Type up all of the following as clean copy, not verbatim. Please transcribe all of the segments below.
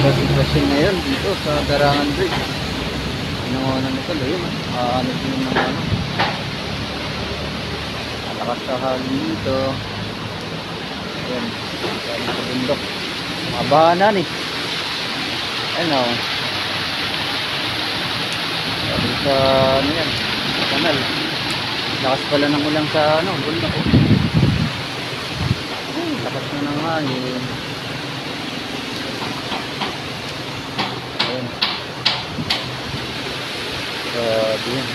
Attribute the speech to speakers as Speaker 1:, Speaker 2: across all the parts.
Speaker 1: Sa sitwasyon ngayon dito sa Darangan Bridge. Pinangonan ito, yun. Ano yun ng ano. Malakas sa hangin dito. Ayan. Galing sa bundok. Mabahanan eh. Ayan o. Sabi sa ano yan. Kanal. Lakas pala ng ulang sa ano, bundok. Lakas na ng hangin. Ayan. Grabe yan.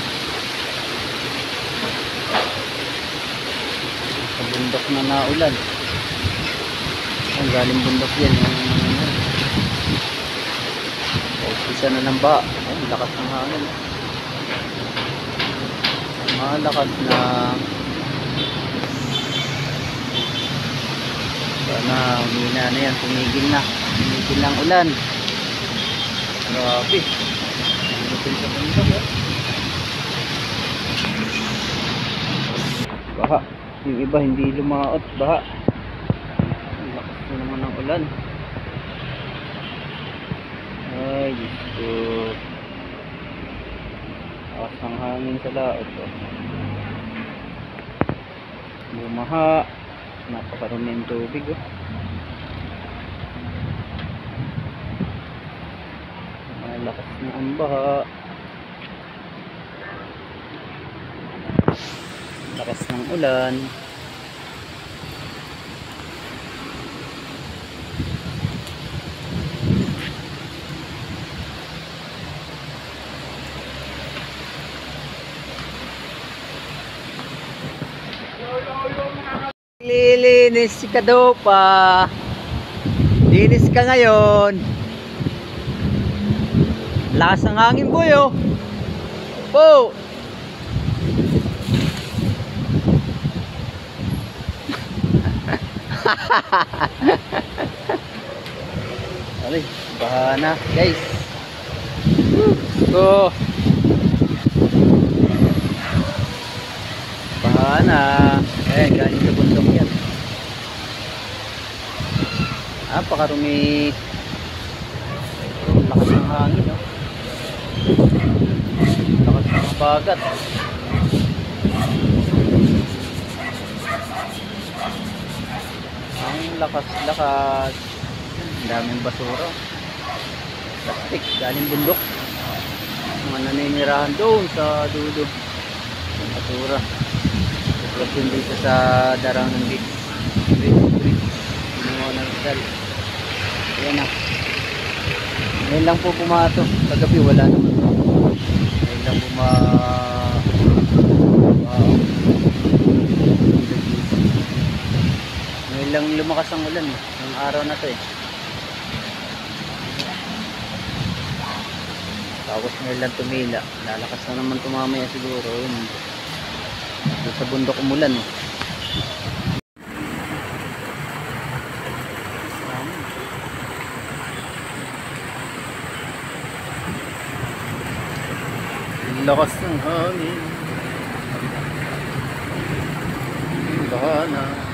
Speaker 1: Sa bundok na naulan. Ang galing bundok yan. Isa na ng ba. Ayan, lakas ng hangin. Malakas na. Sana humina na yan. Tumigil na. Tumigil ng ulan. Grabe. Tumigil sa bundok. Baha. Yung iba hindi lumaot. Baha. Lakas na naman ng ulan. Ay, Diyos ko. Lakas ng hangin sa laot. Bumaha. Napakarumi ng tubig. Lakas na ang baha. Lakas ng ulan. Lilinis si Kadopa. Linis ka ngayon. Lakas ng hangin boy oh. Po. Ay, baha na guys. Go. Baha na. Eh, galing sa bundok yan. Napakarumi. Lakas ng hangin no. Lakas ng bagat. Ang lakas-lakas. Ang daming basura. Plastic, galing bundok. Mga naninirahan doon sa dulo. Ang basura. Sitwasyon dito sa Darangan Bridge. Pinangonan Rizal. Ayan na. Ngayon lang po pumato. Kagabi wala naman. Ngayon lang ngayon lang lumakas ang ulan eh. Ang araw na to eh. Tapos ngayon lang tumila. Lalakas na naman tumamaya siguro. Yun. Sa bundok umulan eh. Lakas ng hangin. Baha na.